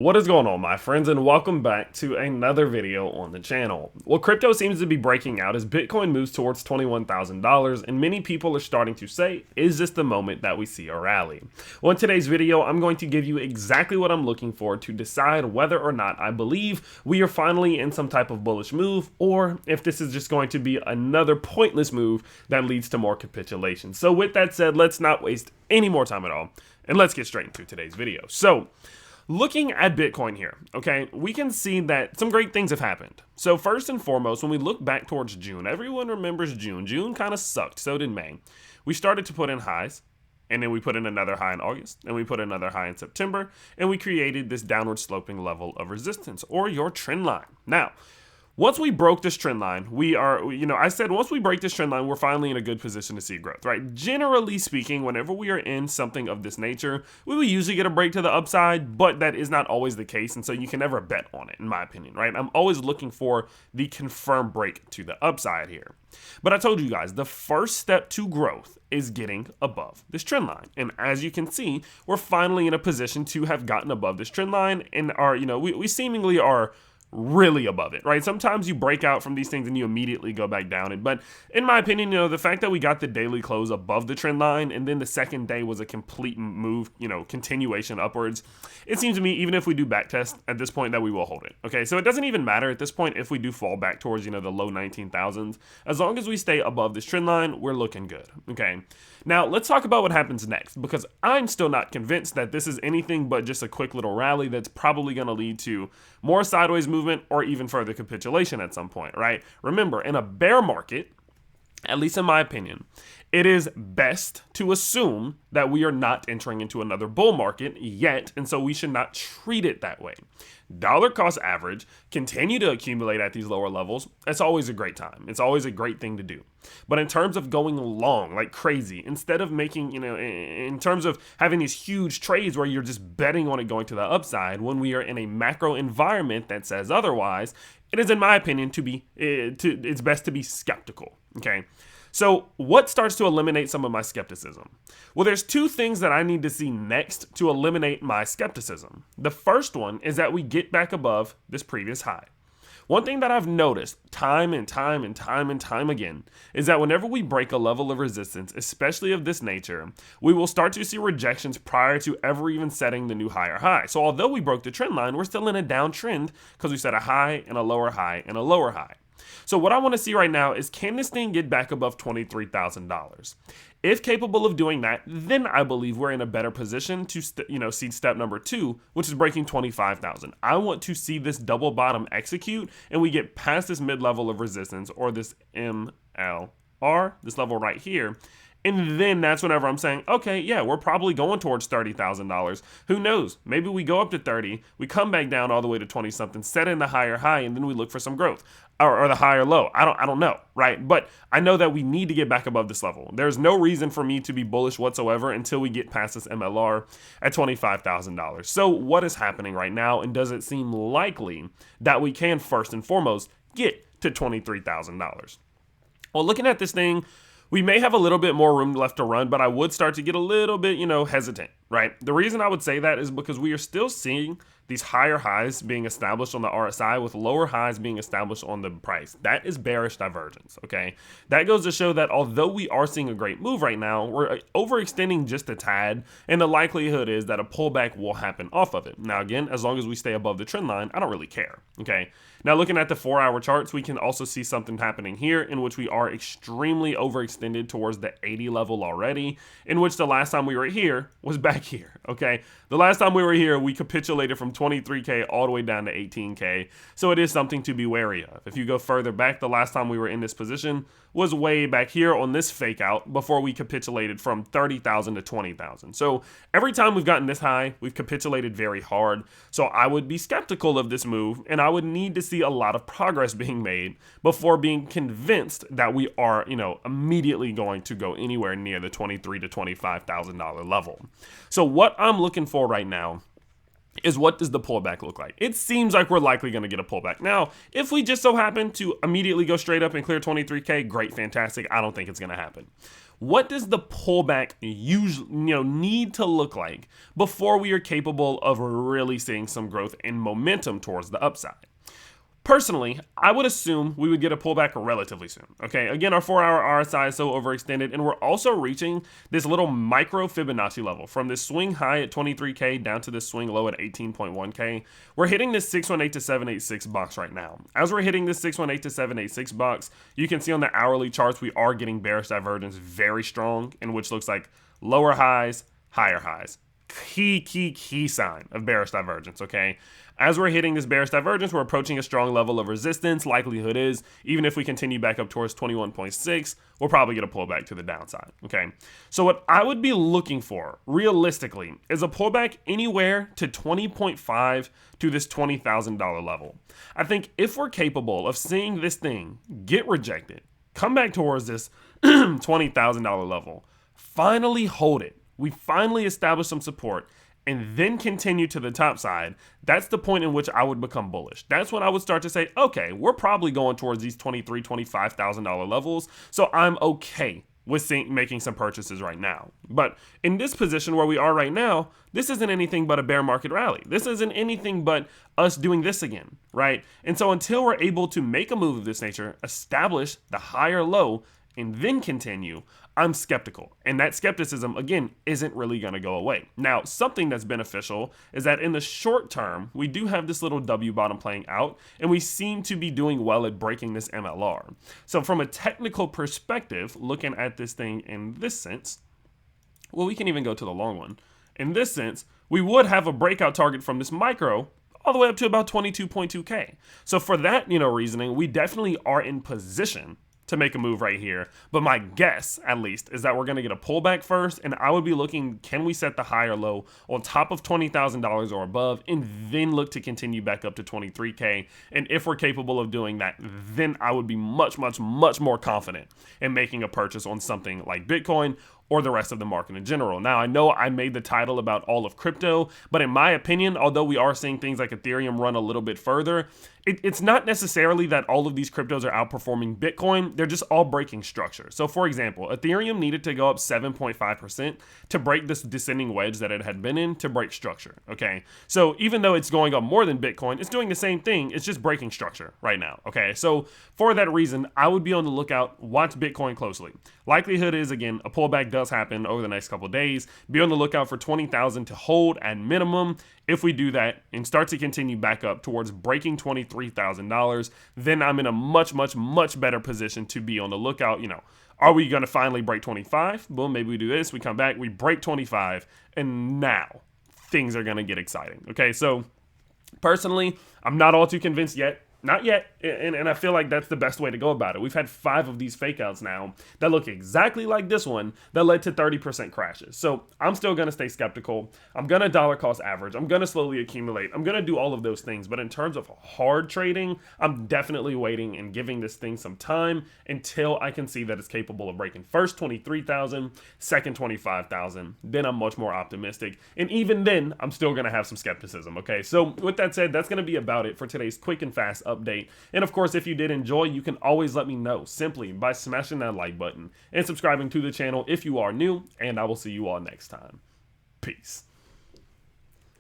What is going on, my friends, and welcome back to another video on the channel. Well, crypto seems to be breaking out as Bitcoin moves towards $21,000, and many people are starting to say, is this the moment that we see a rally? Well, in today's video, I'm going to give you exactly what I'm looking for to decide whether or not I believe we are finally in some type of bullish move, or if this is just going to be another pointless move that leads to more capitulation. So with that said, let's not waste any more time at all, and let's get straight into today's video. So, looking at Bitcoin here, okay, we can see that some great things have happened. So first and foremost, when we look back towards June, everyone remembers June. June kind of sucked, so did May. We started to put in highs, and then we put in another high in August, and we put another high in September, and we created this downward sloping level of resistance, or your trend line. Now, once we broke this trend line, I said once we break this trend line, we're finally in a good position to see growth, right? Generally speaking, whenever we are in something of this nature, we will usually get a break to the upside, but that is not always the case. And so you can never bet on it, in my opinion, right? I'm always looking for the confirmed break to the upside here. But I told you guys, the first step to growth is getting above this trend line. And as you can see, we're finally in a position to have gotten above this trend line and we seemingly are really above it, right? Sometimes you break out from these things and you immediately go back down it. But in my opinion, the fact that we got the daily close above the trend line and then the second day was a complete move, continuation upwards, it seems to me, even if we do back test at this point, that we will hold it. Okay, so it doesn't even matter at this point if we do fall back towards, the low 19,000s. As long as we stay above this trend line, we're looking good. Okay, now let's talk about what happens next, because I'm still not convinced that this is anything but just a quick little rally that's probably going to lead to more sideways movement or even further capitulation at some point, right? Remember, in a bear market, at least in my opinion, it is best to assume that we are not entering into another bull market yet, and so we should not treat it that way. Dollar cost average, continue to accumulate at these lower levels. That's always a great time. It's always a great thing to do. But in terms of going long like crazy, instead of making, in terms of having these huge trades where you're just betting on it going to the upside, when we are in a macro environment that says otherwise, it is, in my opinion, it's best to be skeptical. Okay. So what starts to eliminate some of my skepticism? Well, there's two things that I need to see next to eliminate my skepticism. The first one is that we get back above this previous high. One thing that I've noticed time and time again is that whenever we break a level of resistance, especially of this nature, we will start to see rejections prior to ever even setting the new higher high. So although we broke the trend line, we're still in a downtrend because we set a high and a lower high and a lower high. So what I want to see right now is, can this thing get back above $23,000? If capable of doing that, then I believe we're in a better position to see step number 2, which is breaking 25,000. I want to see this double bottom execute and we get past this mid-level of resistance, or this MLR, this level right here. And then that's whenever I'm saying, okay, yeah, we're probably going towards $30,000. Who knows? Maybe we go up to 30, we come back down all the way to 20 something, set in the higher high, and then we look for some growth, or the higher low. I don't know, right? But I know that we need to get back above this level. There's no reason for me to be bullish whatsoever until we get past this MLR at $25,000. So what is happening right now, and does it seem likely that we can first and foremost get to $23,000? Well, looking at this thing, we may have a little bit more room left to run, but I would start to get a little bit, hesitant, right? The reason I would say that is because we are still seeing these higher highs being established on the RSI with lower highs being established on the price. That is bearish divergence, okay? That goes to show that although we are seeing a great move right now, we're overextending just a tad, and the likelihood is that a pullback will happen off of it. Now, again, as long as we stay above the trend line, I don't really care, okay? Now, looking at the 4-hour charts, we can also see something happening here in which we are extremely overextended towards the 80 level already, in which the last time we were here was back here, okay? The last time we were here, we capitulated from 23K all the way down to 18K. So it is something to be wary of. If you go further back, the last time we were in this position was way back here on this fake out before we capitulated from 30,000 to 20,000. So every time we've gotten this high, we've capitulated very hard. So I would be skeptical of this move, and I would need to see a lot of progress being made before being convinced that we are, immediately going to go anywhere near the $23,000 to $25,000 level. So what I'm looking for right now is, what does the pullback look like? It seems like we're likely going to get a pullback. Now, if we just so happen to immediately go straight up and clear 23K, great, fantastic. I don't think it's going to happen. What does the pullback usually, need to look like before we are capable of really seeing some growth and momentum towards the upside? Personally, I would assume we would get a pullback relatively soon. Okay, again, our 4-hour RSI is so overextended, and we're also reaching this little micro Fibonacci level from this swing high at 23K down to this swing low at 18.1K. We're hitting this 618 to 786 box right now. As we're hitting this 618 to 786 box, you can see on the hourly charts we are getting bearish divergence very strong, in which looks like lower highs, higher highs. Key sign of bearish divergence, okay? As we're hitting this bearish divergence, we're approaching a strong level of resistance. Likelihood is, even if we continue back up towards 21.6, we'll probably get a pullback to the downside, okay? So what I would be looking for, realistically, is a pullback anywhere to 20.5 to this $20,000 level. I think if we're capable of seeing this thing get rejected, come back towards this $20,000 level, finally hold it, we finally establish some support, and then continue to the top side, that's the point in which I would become bullish. That's when I would start to say, okay, we're probably going towards these $23,000, $25,000 levels, so I'm okay with making some purchases right now. But in this position where we are right now, this isn't anything but a bear market rally. This isn't anything but us doing this again, right? And so until we're able to make a move of this nature, establish the higher low, and then continue, I'm skeptical. And that skepticism, again, isn't really going to go away. Now, something that's beneficial is that in the short term, we do have this little W bottom playing out, and we seem to be doing well at breaking this MLR. So from a technical perspective, looking at this thing in this sense, well, we can even go to the long one. In this sense, we would have a breakout target from this micro all the way up to about 22.2K. So for that, reasoning, we definitely are in position to make a move right here. But my guess, at least, is that we're going to get a pullback first, and I would be looking, can we set the high or low on top of $20,000 or above, and then look to continue back up to 23K. And if we're capable of doing that, then I would be much more confident in making a purchase on something like Bitcoin or the rest of the market in general. Now, I know I made the title about all of crypto, but in my opinion, although we are seeing things like Ethereum run a little bit further, it's not necessarily that all of these cryptos are outperforming Bitcoin. They're just all breaking structure. So for example, Ethereum needed to go up 7.5% to break this descending wedge that it had been in to break structure, okay? So even though it's going up more than Bitcoin, it's doing the same thing. It's just breaking structure right now, okay? So for that reason, I would be on the lookout, watch Bitcoin closely. Likelihood is, again, a pullback does happen over the next couple of days. Be on the lookout for 20,000 to hold at minimum. If we do that and start to continue back up towards breaking $23,000, then I'm in a much better position to be on the lookout. Are we going to finally break 25? Boom, maybe we do this. We come back, we break 25, and now things are going to get exciting. Okay, so personally, I'm not all too convinced yet. Not yet, and I feel like that's the best way to go about it. We've had 5 of these fake outs now that look exactly like this one that led to 30% crashes. So I'm still going to stay skeptical. I'm going to dollar cost average. I'm going to slowly accumulate. I'm going to do all of those things. But in terms of hard trading, I'm definitely waiting and giving this thing some time until I can see that it's capable of breaking first 23,000, second 25,000. Then I'm much more optimistic. And even then, I'm still going to have some skepticism. Okay, so with that said, that's going to be about it for today's quick and fast update. And of course, if you did enjoy, you can always let me know simply by smashing that like button and subscribing to the channel if you are new, and I will see you all next time. Peace.